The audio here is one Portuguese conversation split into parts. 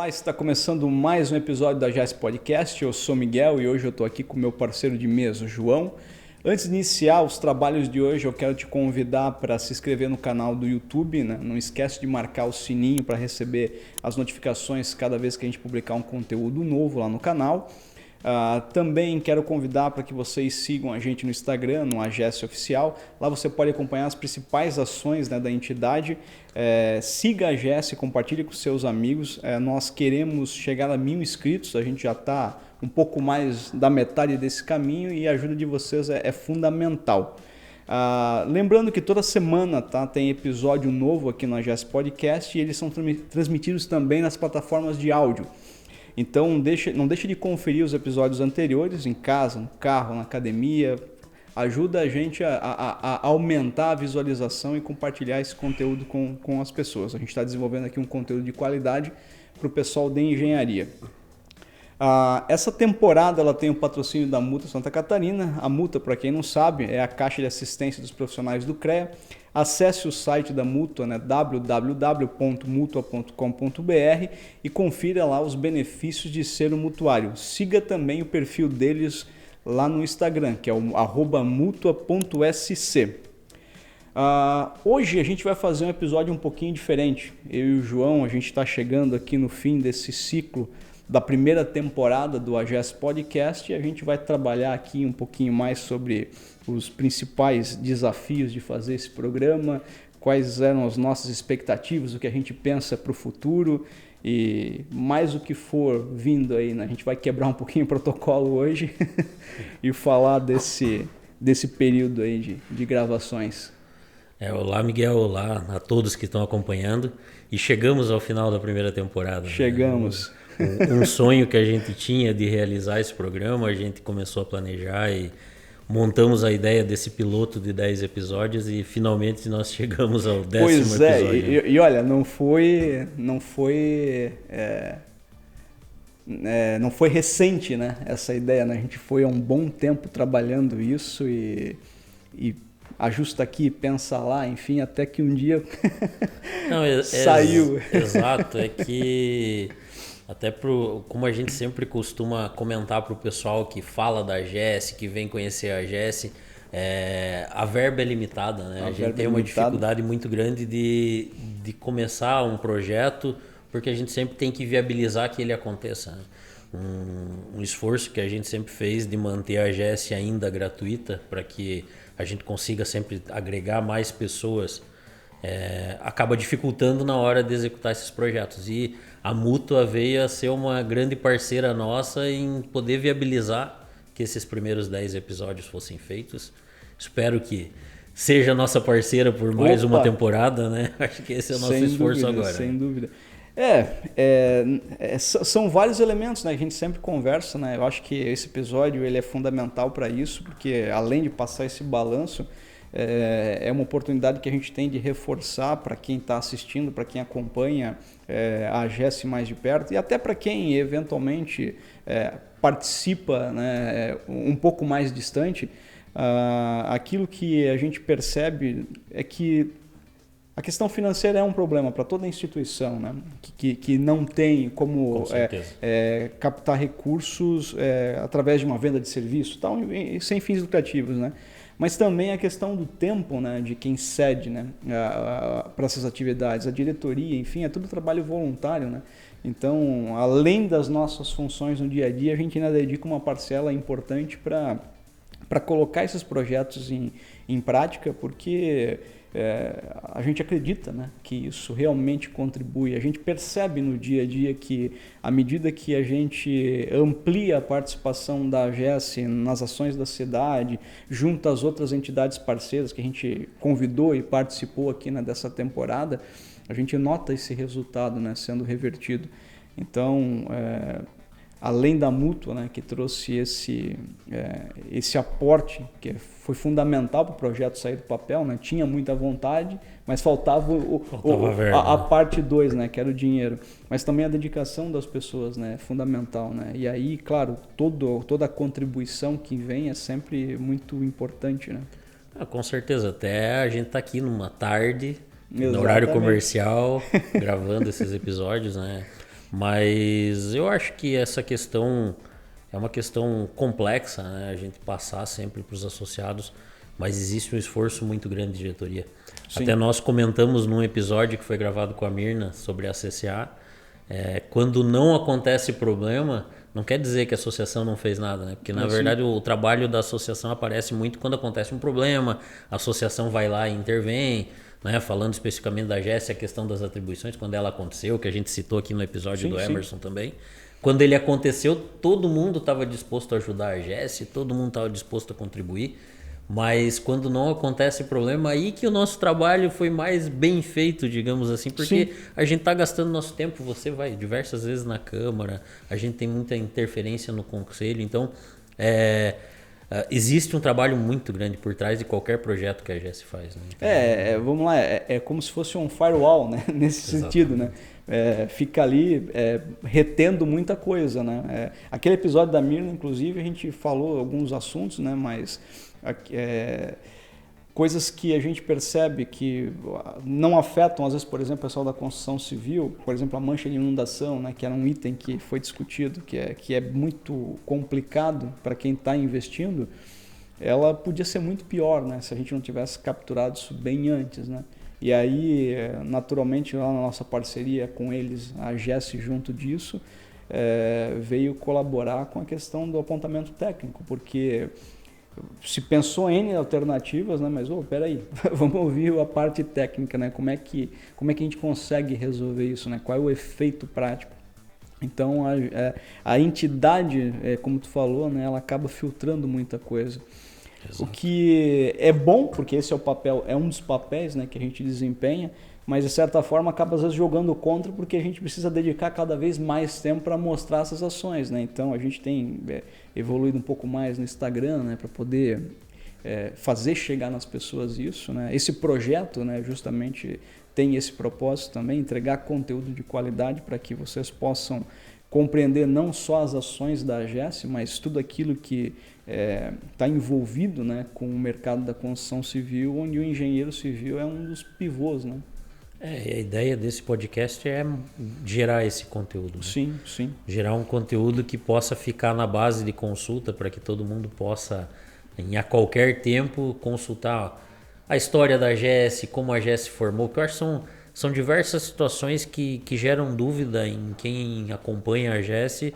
Olá, está começando mais um episódio da JS Podcast. Eu sou Miguel e hoje eu estou aqui com o meu parceiro de mesa, o João. Antes de iniciar os trabalhos de hoje, eu quero te convidar para se inscrever no canal do YouTube, né? Não esquece de marcar o sininho para receber as notificações cada vez que a gente publicar um conteúdo novo lá no canal. Também quero convidar para que vocês sigam a gente no Instagram, no AGS Oficial. Lá você pode acompanhar as principais ações, né, da entidade. Siga a AGS, compartilhe com seus amigos. Nós queremos chegar a 1.000 inscritos, a gente já está um pouco mais da metade desse caminho e a ajuda de vocês é fundamental. Lembrando que toda semana tem episódio novo aqui no AGS Podcast e eles são transmitidos também nas plataformas de áudio. Então não deixe de conferir os episódios anteriores em casa, no carro, na academia. Ajuda a gente a aumentar a visualização e compartilhar esse conteúdo com as pessoas. A gente está desenvolvendo aqui um conteúdo de qualidade para o pessoal de engenharia. Essa temporada ela tem o patrocínio da Mutua Santa Catarina. A Mutua, para quem não sabe, é a Caixa de Assistência dos Profissionais do CREA. Acesse o site da Mutua, né, www.mutua.com.br e confira lá os benefícios de ser um mutuário. Siga também o perfil deles lá no Instagram, que é o @mutua.sc. Hoje a gente vai fazer um episódio um pouquinho diferente. Eu e o João, a gente está chegando aqui no fim desse ciclo da primeira temporada do AGS Podcast e a gente vai trabalhar aqui um pouquinho mais sobre os principais desafios de fazer esse programa, quais eram as nossas expectativas, o que a gente pensa para o futuro e mais o que for vindo aí, né? A gente vai quebrar um pouquinho o protocolo hoje e falar desse período aí de gravações. Olá, Miguel, olá a todos que estão acompanhando e chegamos ao final da primeira temporada. Chegamos. Né? Um sonho que a gente tinha de realizar esse programa, a gente começou a planejar e montamos a ideia desse piloto de 10 episódios e finalmente nós chegamos ao 10º episódio. Pois e olha, não foi recente, né, essa ideia, né? A gente foi há um bom tempo trabalhando isso e ajusta aqui, pensa lá, enfim, até que um dia saiu. Exato, é que até como a gente sempre costuma comentar para o pessoal que fala da AGS, que vem conhecer a AGS, a verba é limitada, né? A gente tem uma dificuldade muito grande de começar um projeto, porque a gente sempre tem que viabilizar que ele aconteça, né? Um esforço que a gente sempre fez de manter a AGS ainda gratuita, para que a gente consiga sempre agregar mais pessoas, acaba dificultando na hora de executar esses projetos. E a Mutua veio a ser uma grande parceira nossa em poder viabilizar que esses primeiros 10 episódios fossem feitos. Espero que seja nossa parceira por mais uma temporada, né? Acho que esse é o nosso esforço agora. Sem dúvida. São vários elementos, né? A gente sempre conversa, né? Eu acho que esse episódio ele é fundamental para isso, porque além de passar esse balanço, é uma oportunidade que a gente tem de reforçar para quem está assistindo, para quem acompanha a AGS mais de perto e até para quem eventualmente participa, né, um pouco mais distante. Aquilo que a gente percebe é que a questão financeira é um problema para toda instituição, né, que não tem como captar recursos através de uma venda de serviço, tal, sem fins lucrativos, né? Mas também a questão do tempo, né, de quem cede, né, para essas atividades, a diretoria, enfim, é tudo trabalho voluntário, né? Então, além das nossas funções no dia a dia, a gente ainda dedica uma parcela importante para colocar esses projetos em prática, porque a gente acredita, né, que isso realmente contribui. A gente percebe no dia a dia que, à medida que a gente amplia a participação da AGS nas ações da cidade, junto às outras entidades parceiras que a gente convidou e participou aqui, né, dessa temporada, a gente nota esse resultado, né, sendo revertido. Então, além da Mutua, né, que trouxe esse aporte que foi fundamental para o projeto sair do papel, né? Tinha muita vontade, mas faltava a parte 2, né, que era o dinheiro. Mas também a dedicação das pessoas, né, é fundamental, né? E aí, claro, toda a contribuição que vem é sempre muito importante, né? Com certeza, até a gente está aqui numa tarde, Exatamente. no horário comercial, gravando esses episódios, né? Mas eu acho que essa questão é uma questão complexa, né? A gente passar sempre para os associados, mas existe um esforço muito grande de diretoria. Sim. Até nós comentamos num episódio que foi gravado com a Mirna sobre a CCA, quando não acontece problema, não quer dizer que a associação não fez nada, né? Porque na verdade o trabalho da associação aparece muito quando acontece um problema, a associação vai lá e intervém, né? Falando especificamente da Jéssica, a questão das atribuições, quando ela aconteceu, que a gente citou aqui no episódio do Emerson também. Quando ele aconteceu, todo mundo estava disposto a ajudar a Jéssica, todo mundo estava disposto a contribuir. Mas quando não acontece problema, aí que o nosso trabalho foi mais bem feito, digamos assim, porque a gente está gastando nosso tempo, você vai diversas vezes na Câmara, a gente tem muita interferência no Conselho, então existe um trabalho muito grande por trás de qualquer projeto que a GES faz. Né? Vamos lá, é como se fosse um firewall, né? Nesse sentido, né? Fica ali retendo muita coisa, né? Aquele episódio da Mirna, inclusive, a gente falou alguns assuntos, né? Mas coisas que a gente percebe que não afetam, às vezes, por exemplo, o pessoal da construção civil, por exemplo, a mancha de inundação, né? Que era um item que foi discutido, que é muito complicado para quem está investindo, ela podia ser muito pior, né? Se a gente não tivesse capturado isso bem antes, né? E aí, naturalmente, lá na nossa parceria com eles, a GES junto disso, veio colaborar com a questão do apontamento técnico, porque se pensou em alternativas, né? Mas peraí, vamos ouvir a parte técnica, né? Como é que a gente consegue resolver isso, né? Qual é o efeito prático? Então, a entidade, como tu falou, né? Ela acaba filtrando muita coisa. Exato. O que é bom, porque esse é um dos papéis, né, que a gente desempenha, mas de certa forma acaba às vezes jogando contra, porque a gente precisa dedicar cada vez mais tempo para mostrar essas ações, né? Então a gente tem evoluído um pouco mais no Instagram, né, para poder fazer chegar nas pessoas isso, né? Esse projeto, né, justamente tem esse propósito também, entregar conteúdo de qualidade para que vocês possam compreender não só as ações da AGES, mas tudo aquilo que está envolvido, né, com o mercado da construção civil, onde o engenheiro civil é um dos pivôs, né? E a ideia desse podcast é gerar esse conteúdo. Né? Sim. Gerar um conteúdo que possa ficar na base de consulta para que todo mundo possa, a qualquer tempo, consultar a história da AGES, como a AGES se formou, porque eu acho que são diversas situações que geram dúvida em quem acompanha a AGES,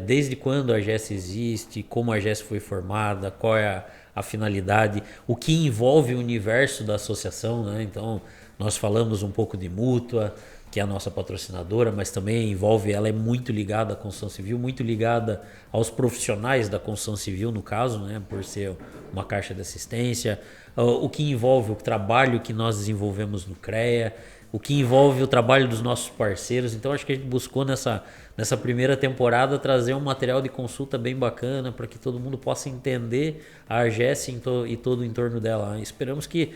desde quando a AGES existe, como a AGES foi formada, qual é a finalidade, o que envolve o universo da associação, né? Então, nós falamos um pouco de Mútua, que é a nossa patrocinadora, mas também ela é muito ligada à construção civil, muito ligada aos profissionais da construção civil, no caso, né? Por ser uma caixa de assistência, o que envolve o trabalho que nós desenvolvemos no CREA, o que envolve o trabalho dos nossos parceiros. Então, acho que a gente buscou nessa primeira temporada trazer um material de consulta bem bacana para que todo mundo possa entender a AGES e todo o entorno dela. Esperamos que,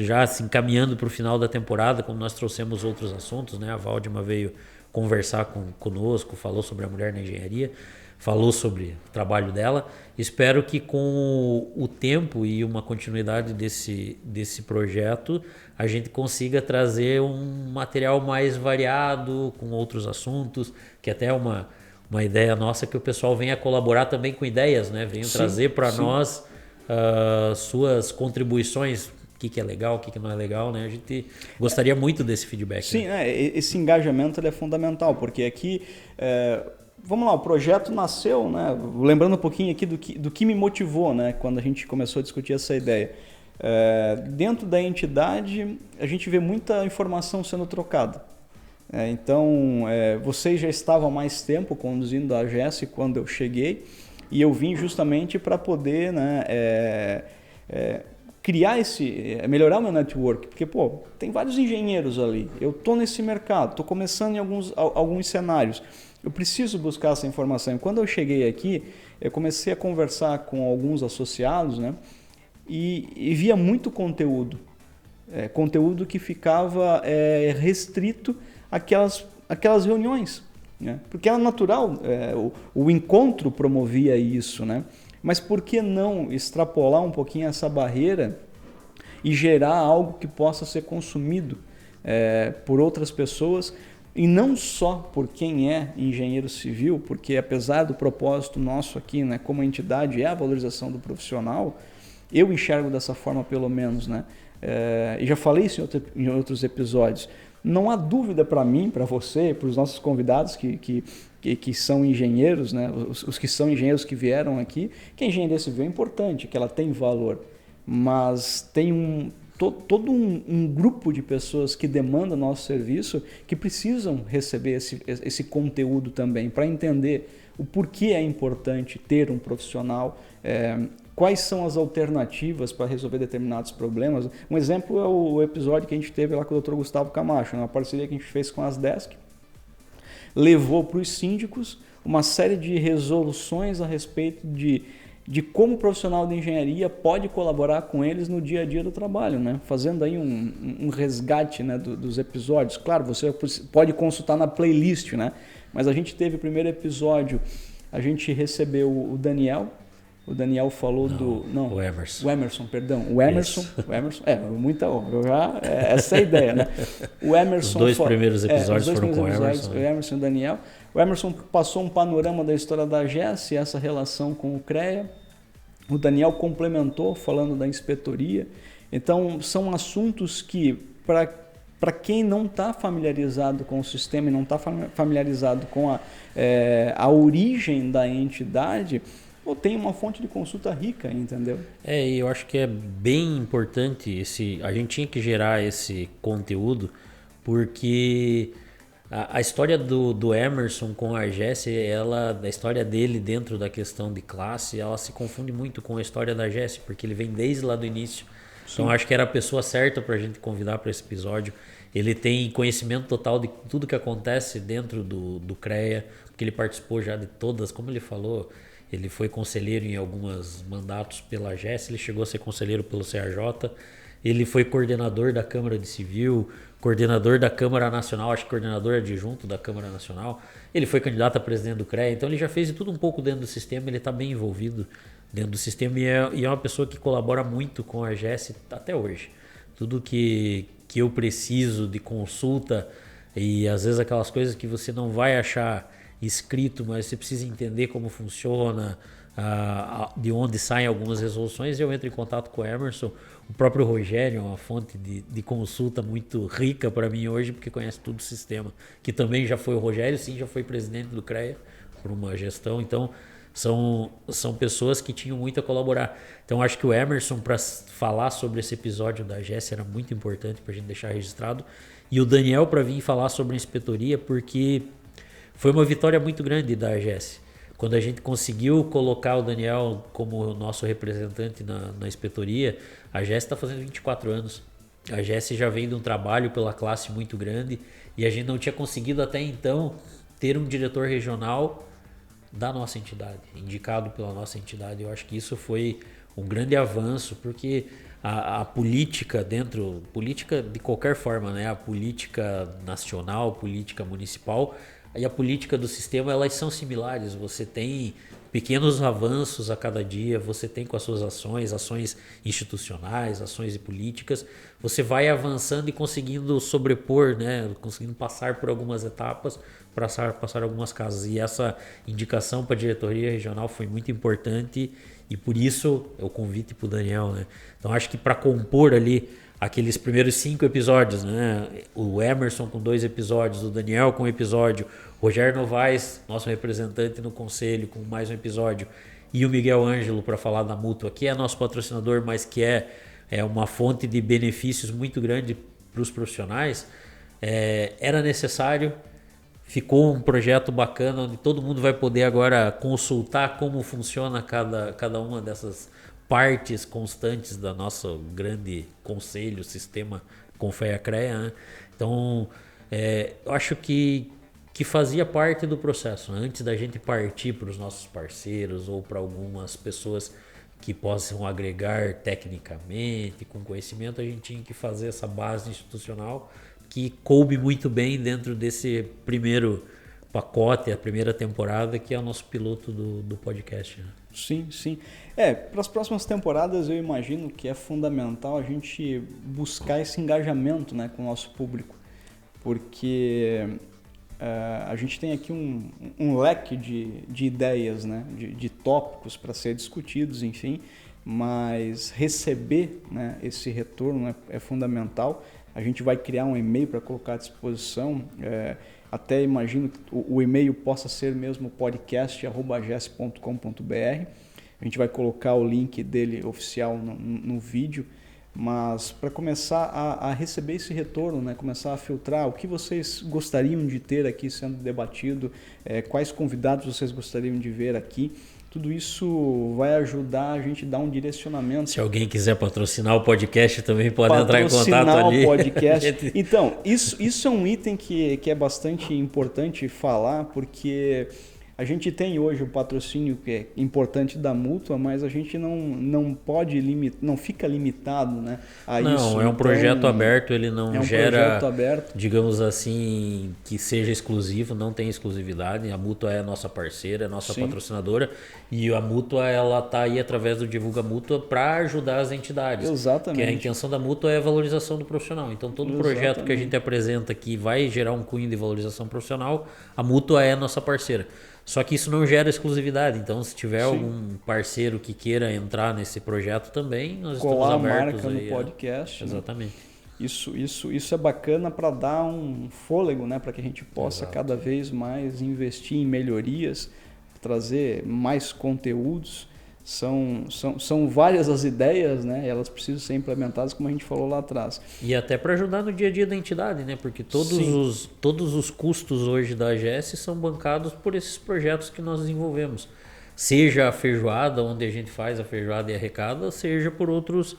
já assim, caminhando para o final da temporada, como nós trouxemos outros assuntos, né? A Valdima veio conversar conosco, falou sobre a mulher na engenharia, falou sobre o trabalho dela. Espero que com o tempo e uma continuidade desse projeto, a gente consiga trazer um material mais variado, com outros assuntos, que até é uma ideia nossa, que o pessoal venha colaborar também com ideias, né? Venham trazer para nós suas contribuições, o que é legal, o que não é legal, né? A gente gostaria muito desse feedback. Sim, né? Esse engajamento ele é fundamental, porque aqui... Vamos lá, o projeto nasceu, né? Lembrando um pouquinho aqui do que me motivou, né? Quando a gente começou a discutir essa ideia. Dentro da entidade, a gente vê muita informação sendo trocada. Então, vocês já estavam há mais tempo conduzindo a AGES quando eu cheguei, e eu vim justamente para poder, né, criar melhorar o meu network, porque tem vários engenheiros ali, eu estou nesse mercado, estou começando em alguns cenários, eu preciso buscar essa informação. E quando eu cheguei aqui, eu comecei a conversar com alguns associados, né, e via muito conteúdo, conteúdo que ficava restrito àquelas reuniões, né, porque era natural, o encontro promovia isso, né? Mas por que não extrapolar um pouquinho essa barreira e gerar algo que possa ser consumido por outras pessoas, e não só por quem é engenheiro civil, porque apesar do propósito nosso aqui, né, como entidade, é a valorização do profissional, eu enxergo dessa forma pelo menos, né? E já falei isso em outros episódios. Não há dúvida para mim, para você, para os nossos convidados que são engenheiros, né? Os que são engenheiros que vieram aqui, que a engenharia civil é importante, que ela tem valor, mas tem todo um grupo de pessoas que demandam nosso serviço que precisam receber esse conteúdo também para entender o porquê é importante ter um profissional, quais são as alternativas para resolver determinados problemas. Um exemplo é o episódio que a gente teve lá com o Dr. Gustavo Camacho, uma parceria que a gente fez com a Asdesk, levou para os síndicos uma série de resoluções a respeito de como o profissional de engenharia pode colaborar com eles no dia a dia do trabalho, né? Fazendo aí um resgate, né, dos episódios. Claro, você pode consultar na playlist, né? Mas a gente teve o primeiro episódio, a gente recebeu o Daniel. O Daniel falou o Emerson. O Emerson, perdão. O Emerson. Muita honra. Essa é a ideia, né? O Emerson. Os dois primeiros episódios foram com o Emerson. O Emerson e o Daniel. O Emerson passou um panorama da história da AGES e essa relação com o CREA. O Daniel complementou falando da inspetoria. Então, são assuntos que, para quem não está familiarizado com o sistema e não está familiarizado com a origem da entidade, tem uma fonte de consulta rica, entendeu? E eu acho que é bem importante a gente tinha que gerar esse conteúdo, porque a história do Emerson com a Jessie, a história dele dentro da questão de classe, ela se confunde muito com a história da Jessie, porque ele vem desde lá do início. Sim. Então acho que era a pessoa certa para a gente convidar para esse episódio. Ele tem conhecimento total de tudo que acontece dentro do CREA, porque ele participou já de todas, como ele falou. Ele foi conselheiro em alguns mandatos pela GES, ele chegou a ser conselheiro pelo CAJ, ele foi coordenador da Câmara de Civil, coordenador da Câmara Nacional, acho que coordenador adjunto da Câmara Nacional, ele foi candidato a presidente do CREA, então ele já fez de tudo um pouco dentro do sistema, ele está bem envolvido dentro do sistema e é uma pessoa que colabora muito com a GES até hoje. Tudo que eu preciso de consulta e às vezes aquelas coisas que você não vai achar escrito, mas você precisa entender como funciona, de onde saem algumas resoluções, eu entro em contato com o Emerson. O próprio Rogério é uma fonte de consulta muito rica para mim hoje, porque conhece todo o sistema, que também já foi o Rogério, sim, já foi presidente do CREA por uma gestão, então são pessoas que tinham muito a colaborar. Então acho que o Emerson, para falar sobre esse episódio da GES, era muito importante para a gente deixar registrado, e o Daniel para vir falar sobre a inspetoria, porque foi uma vitória muito grande da AGES. Quando a gente conseguiu colocar o Daniel como nosso representante na inspetoria, a AGES está fazendo 24 anos. A AGES já vem de um trabalho pela classe muito grande e a gente não tinha conseguido até então ter um diretor regional da nossa entidade, indicado pela nossa entidade. Eu acho que isso foi um grande avanço, porque a política política de qualquer forma, né? A política nacional, política municipal e a política do sistema, elas são similares. Você tem pequenos avanços a cada dia, você tem com as suas ações institucionais, ações e políticas, você vai avançando e conseguindo sobrepor, né? Conseguindo passar por algumas etapas, passar algumas casas. E essa indicação para a diretoria regional foi muito importante e por isso é o convite para o Daniel, né? Então acho que para compor ali aqueles primeiros 5 episódios, né? O Emerson com 2 episódios, o Daniel com um episódio, o Rogério Novaes, nosso representante no conselho, com mais um episódio, e o Miguel Ângelo para falar da Mútua, que é nosso patrocinador, mas que é uma fonte de benefícios muito grande para os profissionais. Era necessário, ficou um projeto bacana, onde todo mundo vai poder agora consultar como funciona cada uma dessas partes constantes da nosso grande conselho, sistema Confea-CREA, né? Então, eu acho que fazia parte do processo. Antes da gente partir para os nossos parceiros ou para algumas pessoas que possam agregar tecnicamente, com conhecimento, a gente tinha que fazer essa base institucional que coube muito bem dentro desse primeiro pacote, a primeira temporada, que é o nosso piloto do podcast, né? Sim, sim. Para as próximas temporadas eu imagino que é fundamental a gente buscar esse engajamento, né, com o nosso público, porque a gente tem aqui um leque de ideias, né? de tópicos para ser discutidos, enfim, mas receber, né, esse retorno é fundamental. A gente vai criar um e-mail para colocar à disposição. Até imagino que o e-mail possa ser mesmo podcast@ges.com.br. A gente vai colocar o link dele oficial no vídeo. Mas para começar a receber esse retorno, né? Começar a filtrar o que vocês gostariam de ter aqui sendo debatido, quais convidados vocês gostariam de ver aqui, tudo isso vai ajudar a gente a dar um direcionamento. Se alguém quiser patrocinar o podcast também pode entrar em contato ali. O podcast. Então, isso é um item que é bastante importante falar, porque a gente tem hoje o patrocínio que é importante da Mútua, mas a gente não pode não fica limitado, né, a isso. Não, é um projeto aberto, ele não gera, aberto, digamos assim, que seja exclusivo, não tem exclusividade. A Mútua é a nossa parceira, é a nossa patrocinadora, e a Mútua ela está aí através do Divulga Mútua para ajudar as entidades. Exatamente. Que a intenção da Mútua é a valorização do profissional. Então todo projeto que a gente apresenta aqui vai gerar um cunho de valorização profissional, a Mútua é a nossa parceira. Só que isso não gera exclusividade, então se tiver algum parceiro que queira entrar nesse projeto também, nós estamos abertos a marca aí, no podcast. Exatamente. Isso é bacana para dar um fôlego, né, para que a gente possa cada vez mais investir em melhorias, trazer mais conteúdos. São várias as ideias, né? Elas precisam ser implementadas, como a gente falou lá atrás. E até para ajudar no dia a dia da entidade, né? Porque todos os custos hoje da AGS são bancados por esses projetos que nós desenvolvemos. Seja a feijoada, onde a gente faz a feijoada e arrecada, seja por outros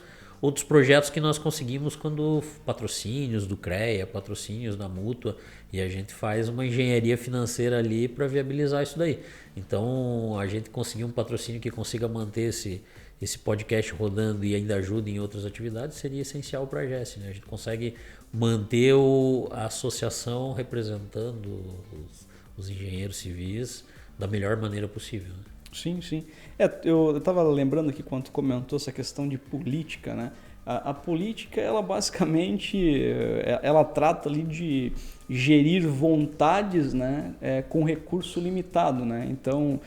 projetos que nós conseguimos quando patrocínios do CREA, patrocínios da Mútua, e a gente faz uma engenharia financeira ali para viabilizar isso daí. Então, a gente conseguir um patrocínio que consiga manter esse podcast rodando e ainda ajude em outras atividades seria essencial para a GES, né? A gente consegue manter a associação representando os engenheiros civis da melhor maneira possível, né? Sim, sim. Eu estava lembrando aqui quando tu comentou essa questão de política, né? A política, ela basicamente, ela trata ali de gerir vontades, né, com recurso limitado, né? Então,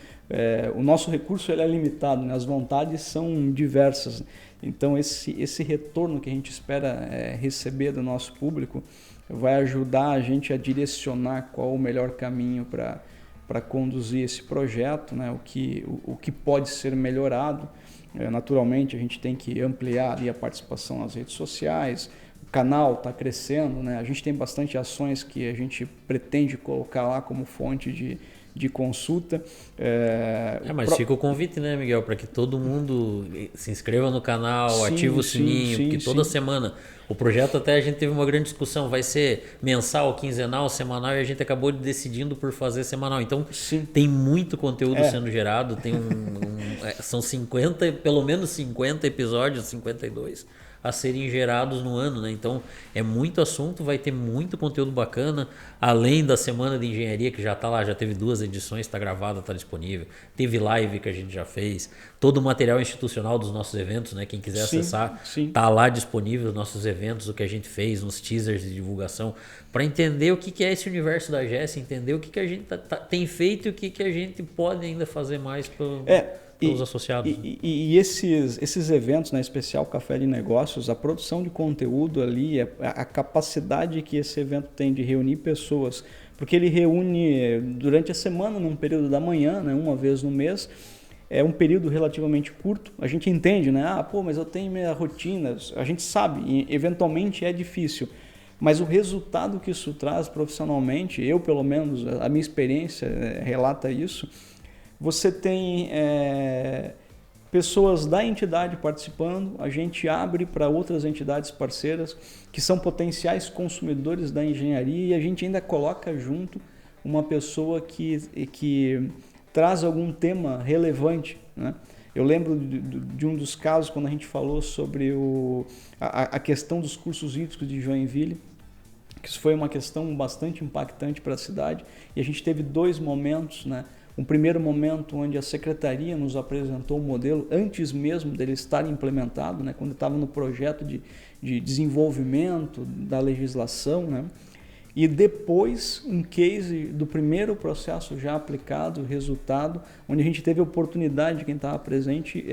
o nosso recurso ele é limitado, né? As vontades são diversas. Então, esse retorno que a gente espera receber do nosso público vai ajudar a gente a direcionar qual o melhor caminho para conduzir esse projeto, né? O que pode ser melhorado. Naturalmente, a gente tem que ampliar ali a participação nas redes sociais, o canal está crescendo, né? A gente tem bastante ações que a gente pretende colocar lá como fonte de consulta. Mas fica o convite, né, Miguel, para que todo mundo se inscreva no canal, ative o sininho, porque toda semana o projeto, até a gente teve uma grande discussão, vai ser mensal, quinzenal, semanal, e a gente acabou decidindo por fazer semanal. Então tem muito conteúdo sendo gerado, tem são pelo menos 50 episódios, 52 a serem gerados no ano, né? Então é muito assunto, vai ter muito conteúdo bacana, além da Semana de Engenharia que já está lá, já teve 2 edições, está gravada, está disponível, teve live que a gente já fez, todo o material institucional dos nossos eventos, né? Quem quiser acessar, está lá disponível os nossos eventos, o que a gente fez, nos teasers de divulgação, para entender o que é esse universo da GES, entender o que a gente tem feito e o que a gente pode ainda fazer mais para os associados. E esses eventos, né, especial Café de Negócios, a produção de conteúdo ali, a capacidade que esse evento tem de reunir pessoas, porque ele reúne durante a semana, num período da manhã, né, uma vez no mês, é um período relativamente curto. A gente entende, né? Mas eu tenho minha rotina, a gente sabe, e eventualmente é difícil. Mas o resultado que isso traz profissionalmente, eu pelo menos, a minha experiência relata isso. Você tem pessoas da entidade participando, a gente abre para outras entidades parceiras que são potenciais consumidores da engenharia e a gente ainda coloca junto uma pessoa que traz algum tema relevante, né? Eu lembro de um dos casos quando a gente falou sobre a questão dos cursos hídricos de Joinville, que isso foi uma questão bastante impactante para a cidade e a gente teve 2 momentos, né? Um primeiro momento onde a secretaria nos apresentou o modelo antes mesmo dele estar implementado, né, quando estava no projeto de desenvolvimento da legislação, né, e depois um case do primeiro processo já aplicado, resultado, onde a gente teve a oportunidade de quem estava presente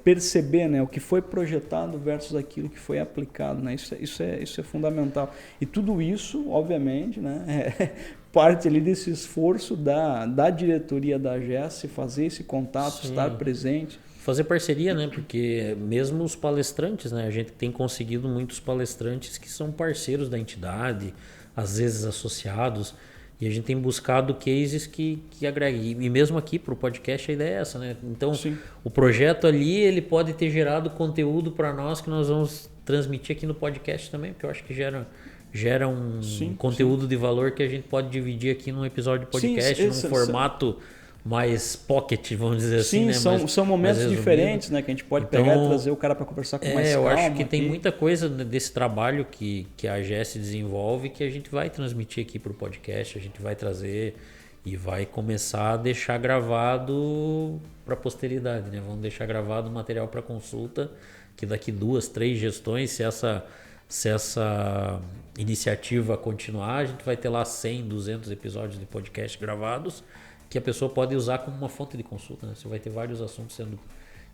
perceber, né, o que foi projetado versus aquilo que foi aplicado, né? Isso é fundamental. E tudo isso, obviamente, né, parte ali desse esforço da diretoria da AGES, fazer esse contato, Sim. estar presente. Fazer parceria, né? Porque mesmo os palestrantes, né? A gente tem conseguido muitos palestrantes que são parceiros da entidade, às vezes associados, e a gente tem buscado cases que agreguem. E mesmo aqui para o podcast a ideia é essa, né? Então, sim, o projeto ali ele pode ter gerado conteúdo para nós que nós vamos transmitir aqui no podcast também, porque eu acho que gera um conteúdo de valor que a gente pode dividir aqui num episódio de podcast, num formato mais pocket, vamos dizer assim, né? São momentos diferentes, né? Que a gente pode pegar e trazer o cara para conversar com mais calma. Eu acho que tem muita coisa desse trabalho que a AGES desenvolve que a gente vai transmitir aqui para o podcast, a gente vai trazer e vai começar a deixar gravado para a posteridade, né? Vamos deixar gravado o material para consulta, que daqui 2, 3 gestões, se essa iniciativa continuar, a gente vai ter lá 100, 200 episódios de podcast gravados, que a pessoa pode usar como uma fonte de consulta, né? Você vai ter vários assuntos sendo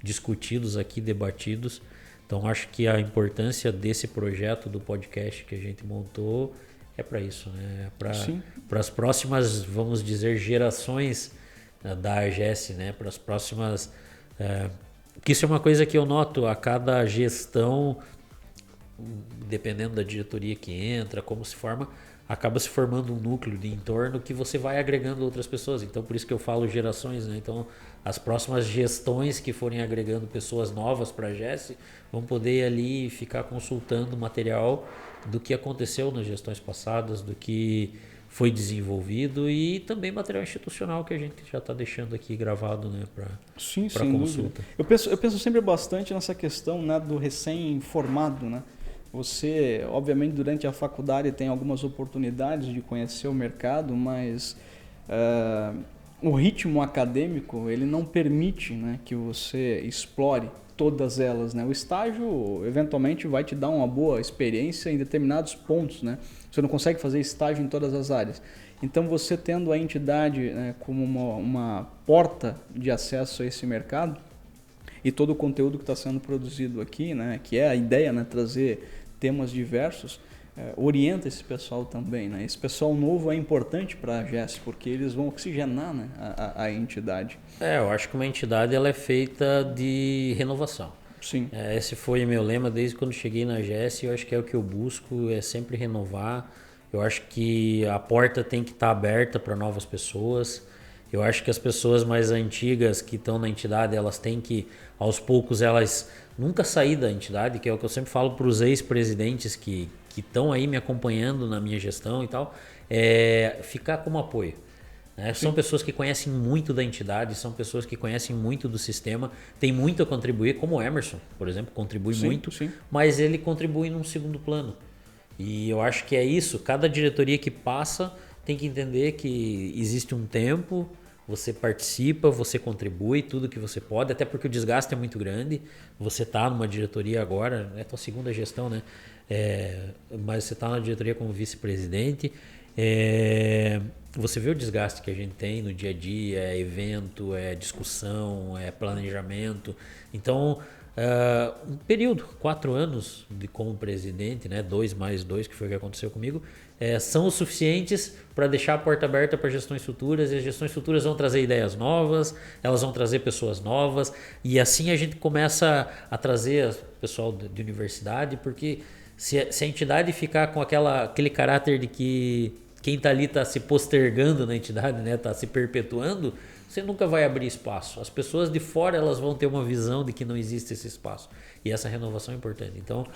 discutidos aqui, debatidos. Então, acho que a importância desse projeto do podcast que a gente montou é para isso, né? Para as próximas, vamos dizer, gerações da AGES, né? Para as próximas... que isso é uma coisa que eu noto a cada gestão, dependendo da diretoria que entra, como se forma, acaba se formando um núcleo de entorno que você vai agregando outras pessoas. Então, por isso que eu falo gerações, né? Então, as próximas gestões que forem agregando pessoas novas para a AGES vão poder ali ficar consultando material do que aconteceu nas gestões passadas, do que foi desenvolvido e também material institucional que a gente já está deixando aqui gravado, né, para consulta. Eu penso sempre bastante nessa questão, né, do recém-formado, né? Você, obviamente, durante a faculdade tem algumas oportunidades de conhecer o mercado, mas o ritmo acadêmico ele não permite, né, que você explore todas elas, né? O estágio, eventualmente, vai te dar uma boa experiência em determinados pontos, né? Você não consegue fazer estágio em todas as áreas. Então, você tendo a entidade, né, como uma porta de acesso a esse mercado, e todo o conteúdo que está sendo produzido aqui, né, que é a ideia, né, trazer temas diversos, orienta esse pessoal também, né? Esse pessoal novo é importante para a AGES, porque eles vão oxigenar, né, a entidade. Eu acho que uma entidade ela é feita de renovação. Sim. Esse foi meu lema desde quando cheguei na AGES, e eu acho que é o que eu busco, é sempre renovar. Eu acho que a porta tem que estar aberta para novas pessoas. Eu acho que as pessoas mais antigas que estão na entidade, elas têm que, aos poucos, elas nunca sair da entidade, que é o que eu sempre falo para os ex-presidentes que estão aí me acompanhando na minha gestão e tal, ficar como apoio. Né? São pessoas que conhecem muito da entidade, são pessoas que conhecem muito do sistema, tem muito a contribuir, como o Emerson, por exemplo, contribui muito, mas ele contribui num segundo plano. E eu acho que é isso, cada diretoria que passa tem que entender que existe um tempo, você participa, você contribui tudo que você pode, até porque o desgaste é muito grande. Você está numa diretoria agora, é a tua segunda gestão, né? Mas você está na diretoria como vice-presidente. Você vê o desgaste que a gente tem no dia a dia, é evento, é discussão, é planejamento. Então, um período, 4 anos como presidente, né, 2 mais 2, que foi o que aconteceu comigo, são os suficientes para deixar a porta aberta para gestões futuras, e as gestões futuras vão trazer ideias novas, elas vão trazer pessoas novas, e assim a gente começa a trazer o pessoal de universidade, porque se a entidade ficar com aquele caráter de que quem está ali está se postergando na entidade, né, está se perpetuando, você nunca vai abrir espaço. As pessoas de fora elas vão ter uma visão de que não existe esse espaço. E essa renovação é importante. Então,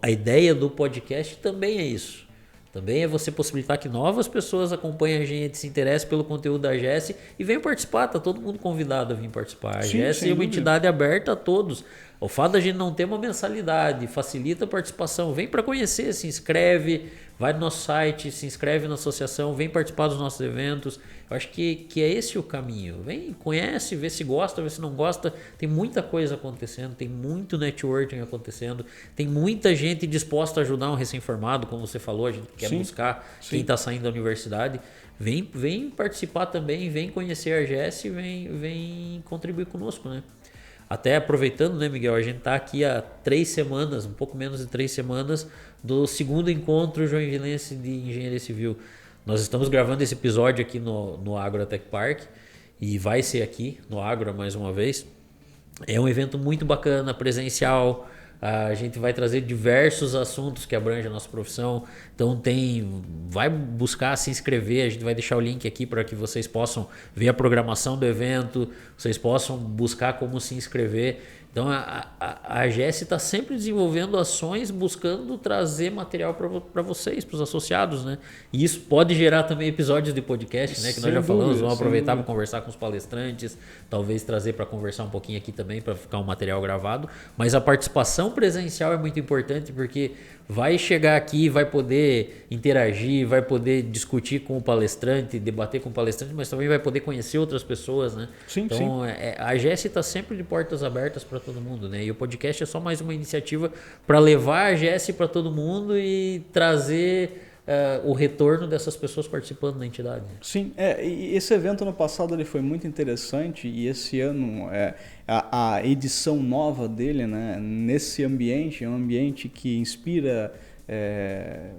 a ideia do podcast também é isso. Também é você possibilitar que novas pessoas acompanhem a gente, se interessem pelo conteúdo da AGES e venham participar. Está todo mundo convidado a vir participar. A AGES é uma entidade aberta a todos. O fato da gente não ter uma mensalidade facilita a participação. Vem para conhecer, se inscreve, vai no nosso site, se inscreve na associação, vem participar dos nossos eventos. Eu acho que é esse o caminho. Vem, conhece, vê se gosta, vê se não gosta. Tem muita coisa acontecendo, tem muito networking acontecendo, tem muita gente disposta a ajudar um recém-formado, como você falou, a gente quer buscar quem está saindo da universidade. Vem participar também, vem conhecer a AGS, vem contribuir conosco, né? Até aproveitando, né, Miguel, a gente está aqui há 3 semanas, um pouco menos de 3 semanas, do segundo encontro joinvilense de Engenharia Civil. Nós estamos gravando esse episódio aqui no Agrotech Park e vai ser aqui no Agro mais uma vez. É um evento muito bacana, presencial. A gente vai trazer diversos assuntos que abrangem a nossa profissão. Então vai buscar se inscrever. A gente vai deixar o link aqui para que vocês possam ver a programação do evento, vocês possam buscar como se inscrever. Então a AGS está sempre desenvolvendo ações buscando trazer material para vocês, para os associados, né? E isso pode gerar também episódios de podcast, né? Que nós já falamos, vamos aproveitar para conversar com os palestrantes, talvez trazer para conversar um pouquinho aqui também, para ficar um material gravado. Mas a participação presencial é muito importante porque vai chegar aqui, vai poder interagir, vai poder discutir com o palestrante, debater com o palestrante, mas também vai poder conhecer outras pessoas, né? Então a AGS está sempre de portas abertas para todo mundo, né? E o podcast é só mais uma iniciativa para levar a AGS para todo mundo e trazer o retorno dessas pessoas participando da entidade. Sim, e esse evento no passado ele foi muito interessante e esse ano a edição nova dele, né, nesse ambiente, é um ambiente que inspira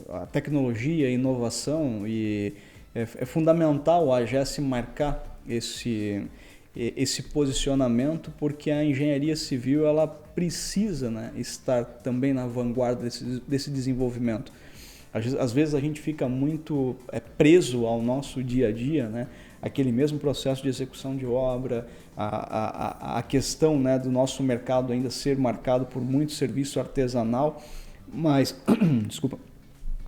a tecnologia, a inovação e é fundamental a AGS marcar esse posicionamento porque a engenharia civil ela precisa, né, estar também na vanguarda desse desenvolvimento. Às vezes a gente fica muito preso ao nosso dia a dia, né? Aquele mesmo processo de execução de obra, a questão, né, do nosso mercado ainda ser marcado por muito serviço artesanal, mas, desculpa,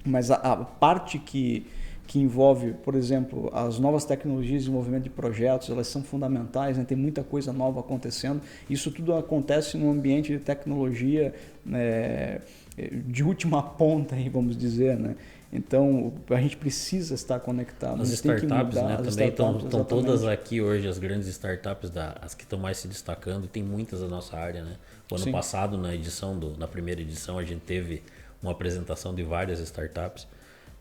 mas a parte que envolve, por exemplo, as novas tecnologias de desenvolvimento de projetos, elas são fundamentais, né? Tem muita coisa nova acontecendo. Isso tudo acontece num ambiente de tecnologia de última ponta, vamos dizer, né? Então, a gente precisa estar conectado. As startups, né? Também estão todas aqui hoje, as grandes startups, as que estão mais se destacando, tem muitas da nossa área, né? O ano passado, na primeira edição, a gente teve uma apresentação de várias startups.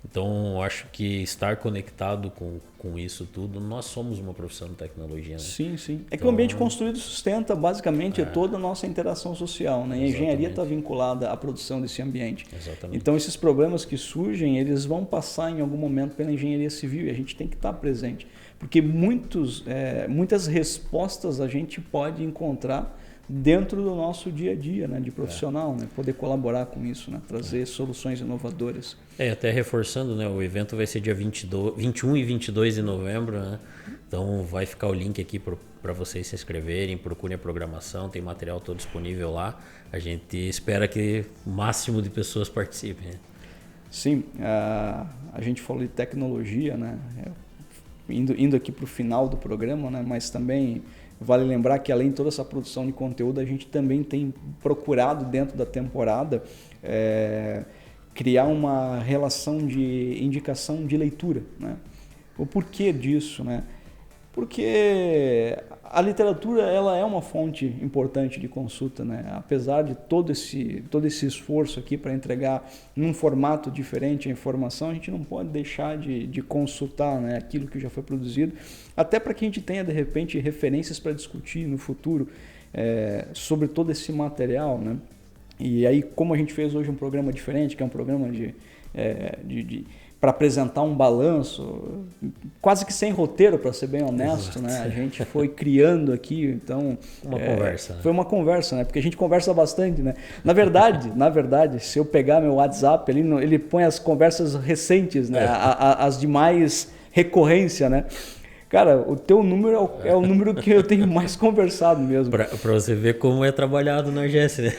Então, acho que estar conectado com isso tudo, nós somos uma profissão de tecnologia, né? Sim, sim. É que o ambiente construído sustenta basicamente toda a nossa interação social, né? E a engenharia está vinculada à produção desse ambiente. Exatamente. Então, esses problemas que surgem, eles vão passar em algum momento pela engenharia civil e a gente tem que estar presente. Porque muitas respostas a gente pode encontrar dentro do nosso dia a dia, né, de profissional, né, poder colaborar com isso, né, trazer soluções inovadoras. Até reforçando, né, o evento vai ser dia 21 e 22 de novembro, né? Então vai ficar o link aqui para vocês se inscreverem, procurem a programação, tem material todo disponível lá. A gente espera que o máximo de pessoas participem. Né? Sim, a gente falou de tecnologia, né, indo aqui para o final do programa, né, mas também vale lembrar que além de toda essa produção de conteúdo, a gente também tem procurado dentro da temporada criar uma relação de indicação de leitura, né? O porquê disso, né? Porque a literatura ela é uma fonte importante de consulta, né? Apesar de todo esse esforço aqui para entregar num formato diferente a informação, a gente não pode deixar de consultar, né, aquilo que já foi produzido, até para que a gente tenha, de repente, referências para discutir no futuro sobre todo esse material, né? E aí, como a gente fez hoje um programa diferente, que é um programa para apresentar um balanço, quase que sem roteiro, para ser bem honesto, né? A gente foi criando aqui, então... Conversa. Né? Foi uma conversa, né? Porque a gente conversa bastante, né? Na verdade, se eu pegar meu WhatsApp, ele põe as conversas recentes, né? As de mais recorrência, né? Cara, o teu número é o número que eu tenho mais conversado mesmo. Pra você ver como é trabalhado na GES, né?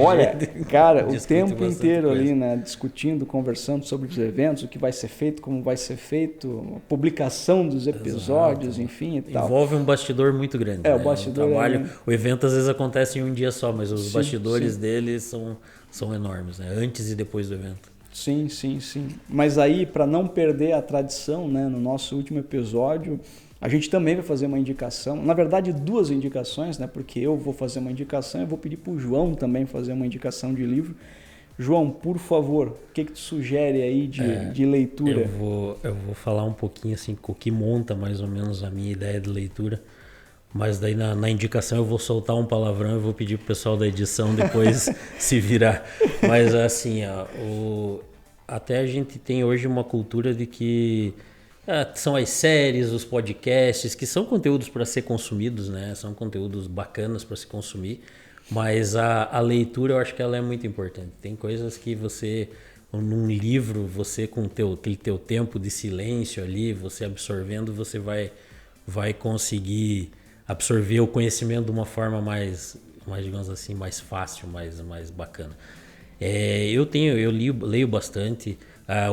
Olha, cara, o tempo bastante inteiro coisa. ali, né, discutindo, conversando sobre os eventos, o que vai ser feito, como vai ser feito, a publicação dos episódios, Exato. enfim e tal. Envolve um bastidor muito grande. É, né? o bastidor trabalho, é... o evento às vezes acontece em um dia só, mas os Sim, bastidores sim. dele são enormes, né? Antes e depois do evento. Sim, sim, sim. Mas aí, para não perder a tradição, né, no nosso último episódio, a gente também vai fazer uma indicação. Na verdade, 2 indicações, né, porque eu vou fazer uma indicação e vou pedir para o João também fazer uma indicação de livro. João, por favor, o que tu sugere aí de leitura? Eu vou falar um pouquinho assim, o que monta mais ou menos a minha ideia de leitura. Mas daí na indicação eu vou soltar um palavrão e vou pedir pro pessoal da edição depois se virar. Mas assim, ó, até a gente tem hoje uma cultura de que são as séries, os podcasts, que são conteúdos para ser consumidos, né? São conteúdos bacanas para se consumir. Mas a leitura eu acho que ela é muito importante. Tem coisas que você, num livro, você com aquele teu tempo de silêncio ali, você absorvendo, você vai conseguir absorver o conhecimento de uma forma mais digamos assim, mais fácil, mais bacana. Eu leio bastante.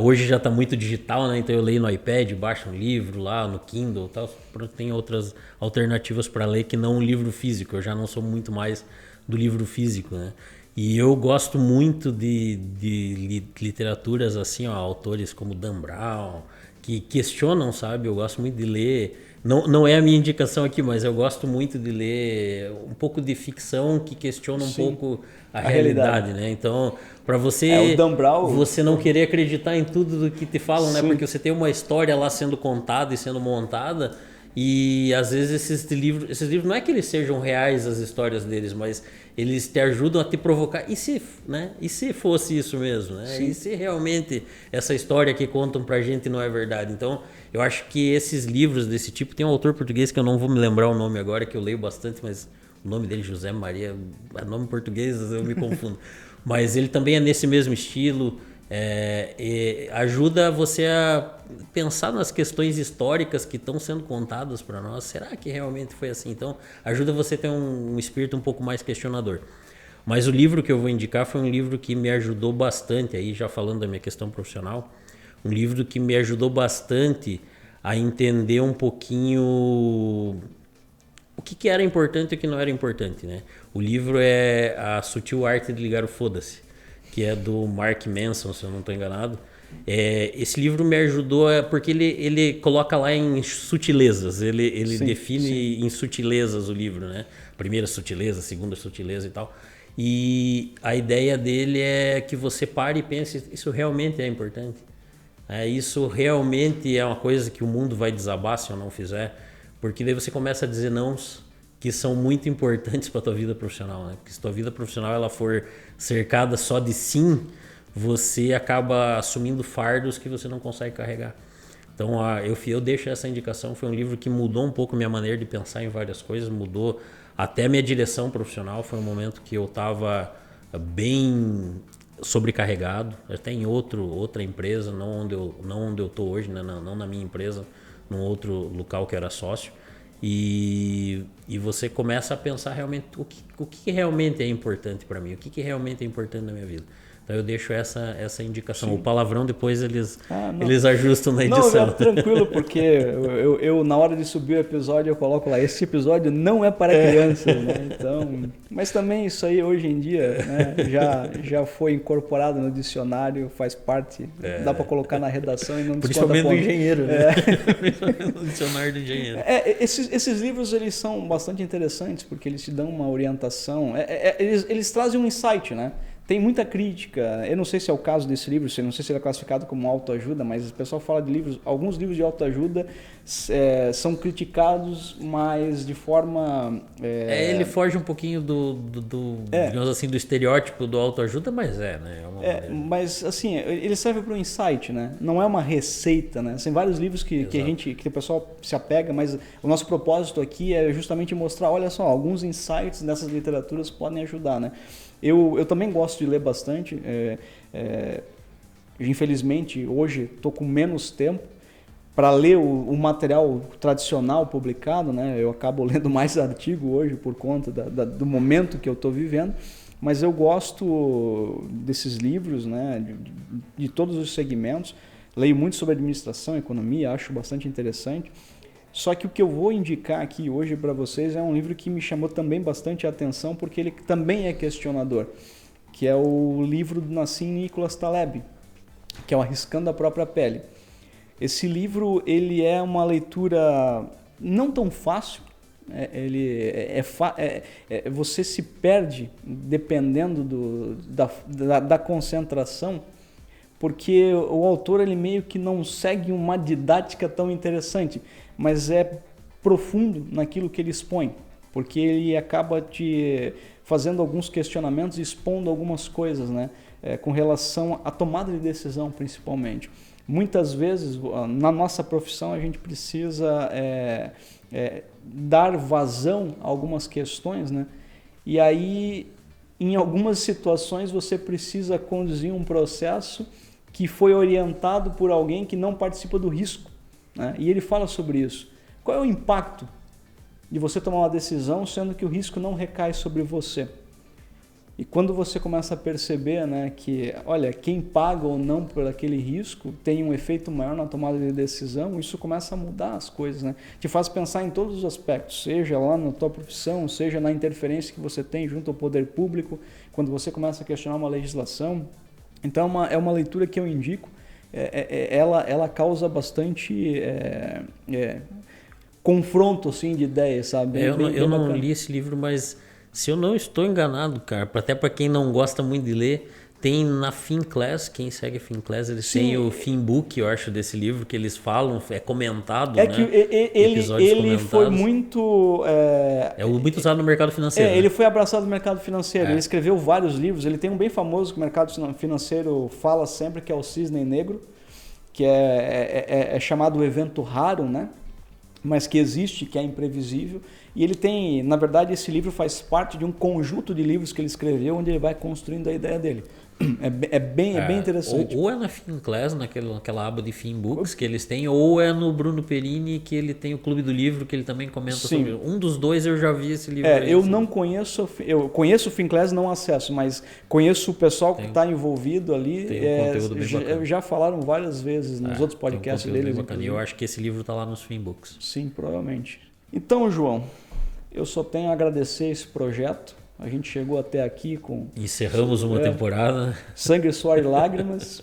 Hoje já está muito digital, né? Então eu leio no iPad, baixo um livro lá no Kindle e tal. Tem outras alternativas para ler que não um livro físico. Eu já não sou muito mais do livro físico, né? E eu gosto muito de literaturas assim, ó, autores como Dan Brown, que questionam, sabe? Eu gosto muito de ler. Não é a minha indicação aqui, mas eu gosto muito de ler um pouco de ficção que questiona um pouco a realidade, né? Então, para você, o Dan Brown, você não querer acreditar em tudo do que te falam, né? Sim. Porque você tem uma história lá sendo contada e sendo montada, e às vezes esses livros não é que eles sejam reais as histórias deles, mas eles te ajudam a te provocar. E se fosse isso mesmo, né? Sim. E se realmente essa história que contam pra gente não é verdade? Então, eu acho que esses livros desse tipo, tem um autor português que eu não vou me lembrar o nome agora, que eu leio bastante, mas o nome dele, José Maria, nome português eu me confundo. Mas ele também é nesse mesmo estilo, e ajuda você a pensar nas questões históricas que estão sendo contadas para nós. Será que realmente foi assim? Então, ajuda você a ter um espírito um pouco mais questionador. Mas o livro que eu vou indicar foi um livro que me ajudou bastante, aí já falando da minha questão profissional, um livro que me ajudou bastante a entender um pouquinho o que era importante e o que não era importante, né? O livro é A Sutil Arte de Ligar o Foda-se, que é do Mark Manson, se eu não estou enganado. Esse livro me ajudou porque ele coloca lá em sutilezas, ele define em sutilezas o livro, né? Primeira sutileza, segunda sutileza e tal. E a ideia dele é que você pare e pense, isso realmente é importante? Isso realmente é uma coisa que o mundo vai desabar se eu não fizer? Porque daí você começa a dizer nãos que são muito importantes para a tua vida profissional, né? Porque se tua vida profissional ela for cercada só de sim, você acaba assumindo fardos que você não consegue carregar. Então eu deixo essa indicação, foi um livro que mudou um pouco minha maneira de pensar em várias coisas, mudou até minha direção profissional. Foi um momento que eu estava bem sobrecarregado, até em outra empresa, não onde eu estou hoje, né? Não na minha empresa, num outro local que era sócio. E você começa a pensar realmente o que realmente é importante para mim, o que realmente é importante na minha vida. Então eu deixo essa indicação. Sim. O palavrão depois eles ajustam na edição. Não, tranquilo, porque eu na hora de subir o episódio eu coloco lá, esse episódio não é para crianças, né? Então, mas também isso aí hoje em dia, né, já foi incorporado no dicionário, faz parte, dá para colocar na redação e não desconta principalmente do engenheiro, né? No dicionário do engenheiro. Esses livros eles são bastante interessantes porque eles te dão uma orientação, eles trazem um insight, né? Tem muita crítica, eu não sei se é o caso desse livro, não sei se ele é classificado como autoajuda, mas o pessoal fala de livros, alguns livros de autoajuda são criticados, mas de forma... ele foge um pouquinho digamos assim, do estereótipo do autoajuda, mas né? Mas assim, ele serve para um insight, né? Não é uma receita, né? Tem vários livros que o pessoal se apega, mas o nosso propósito aqui é justamente mostrar, olha só, alguns insights dessas literaturas podem ajudar, né? Eu também gosto de ler bastante, infelizmente hoje estou com menos tempo, para ler o material tradicional publicado, né? Eu acabo lendo mais artigo hoje por conta do momento que eu estou vivendo, mas eu gosto desses livros, né? De todos os segmentos. Leio muito sobre administração, economia, acho bastante interessante. Só que o que eu vou indicar aqui hoje para vocês é um livro que me chamou também bastante a atenção, porque ele também é questionador, que é o livro do Nassim Nicholas Taleb, que é o Arriscando a Própria Pele. Esse livro ele é uma leitura não tão fácil, você se perde dependendo da concentração, porque o autor ele meio que não segue uma didática tão interessante, mas é profundo naquilo que ele expõe, porque ele acaba te fazendo alguns questionamentos e expondo algumas coisas, né? Com relação à tomada de decisão, principalmente. Muitas vezes, na nossa profissão, a gente precisa dar vazão a algumas questões, né? E aí, em algumas situações, você precisa conduzir um processo que foi orientado por alguém que não participa do risco, né? E ele fala sobre isso. Qual é o impacto de você tomar uma decisão sendo que o risco não recai sobre você? E quando você começa a perceber, né, que, olha, quem paga ou não por aquele risco tem um efeito maior na tomada de decisão, isso começa a mudar as coisas, né? Te faz pensar em todos os aspectos, seja lá na tua profissão, seja na interferência que você tem junto ao poder público, quando você começa a questionar uma legislação. Então é uma leitura que eu indico, ela causa bastante confronto assim, de ideias, sabe? Eu não li esse livro, mas se eu não estou enganado, cara, até para quem não gosta muito de ler, tem na Finclass, quem segue a Finclass, eles têm o Finbook, eu acho, desse livro, que eles falam, é comentado, né? Que ele foi muito... muito usado no mercado financeiro. Ele foi abraçado no mercado financeiro, ele escreveu vários livros, ele tem um bem famoso que o mercado financeiro fala sempre, que é o Cisne Negro, que é chamado o evento raro, né? Mas que existe, que é imprevisível. E ele tem, na verdade, esse livro faz parte de um conjunto de livros que ele escreveu, onde ele vai construindo a ideia dele. É bem interessante. Ou é na Finclass, naquela aba de Finbooks que eles têm, ou é no Bruno Perini, que ele tem o Clube do Livro, que ele também comenta sobre. Um dos dois eu já vi esse livro. Não conheço, eu conheço o Finclass, não acesso, mas conheço o pessoal que está envolvido ali. Tem um conteúdo bem bacana. Já falaram várias vezes nos outros podcasts deles. E eu acho que esse livro está lá nos Finbooks. Sim, provavelmente. Então, João, eu só tenho a agradecer esse projeto. A gente chegou até aqui com... Encerramos uma temporada. Sangue, suor e lágrimas.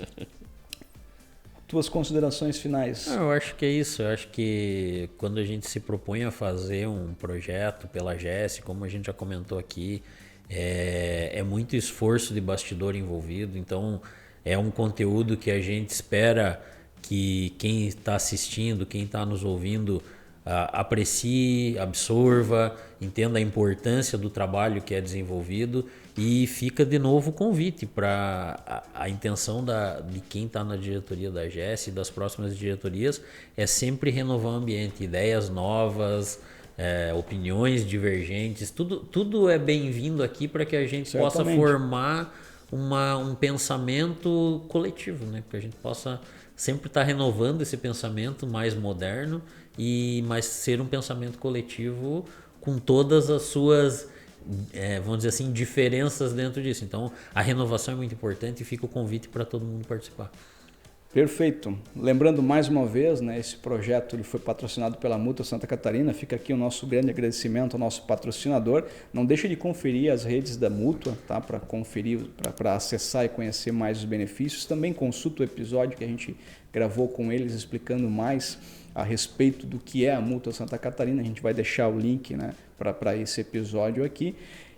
Tuas considerações finais? Eu acho que é isso. Eu acho que quando a gente se propõe a fazer um projeto pela GES, como a gente já comentou aqui, é muito esforço de bastidor envolvido. Então, é um conteúdo que a gente espera que quem está assistindo, quem está nos ouvindo, aprecie, absorva, entenda a importância do trabalho que é desenvolvido, e fica de novo o convite para a intenção de quem está na diretoria da GES e das próximas diretorias é sempre renovar o ambiente, ideias novas, opiniões divergentes, tudo é bem-vindo aqui para que a gente possa formar um pensamento coletivo, né? Que a gente possa sempre estar renovando esse pensamento mais moderno mas ser um pensamento coletivo com todas as suas, vamos dizer assim, diferenças dentro disso. Então, a renovação é muito importante e fica o convite para todo mundo participar. Perfeito. Lembrando mais uma vez, né, esse projeto ele foi patrocinado pela Mútua Santa Catarina. Fica aqui o nosso grande agradecimento ao nosso patrocinador. Não deixe de conferir as redes da Mútua, tá? Para conferir, para acessar e conhecer mais os benefícios. Também consulta o episódio que a gente gravou com eles explicando mais a respeito do que é a Mútua Santa Catarina. A gente vai deixar o link, né, para esse episódio aqui.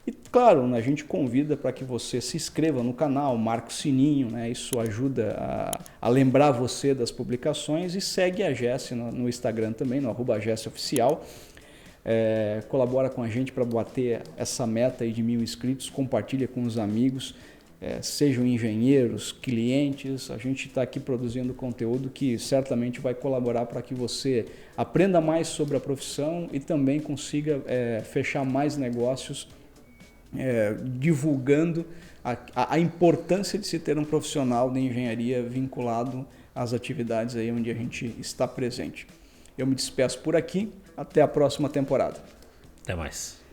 E, claro, a gente convida para que você se inscreva no canal, marque o sininho, né? Isso ajuda a lembrar você das publicações, e segue a GES no Instagram também, no @GESOficial. Colabora com a gente para bater essa meta aí de 1.000 inscritos, compartilha com os amigos, sejam engenheiros, clientes. A gente está aqui produzindo conteúdo que certamente vai colaborar para que você aprenda mais sobre a profissão e também consiga fechar mais negócios, divulgando a importância de se ter um profissional de engenharia vinculado as atividades aí onde a gente está presente. Eu me despeço por aqui, até a próxima temporada. Até mais.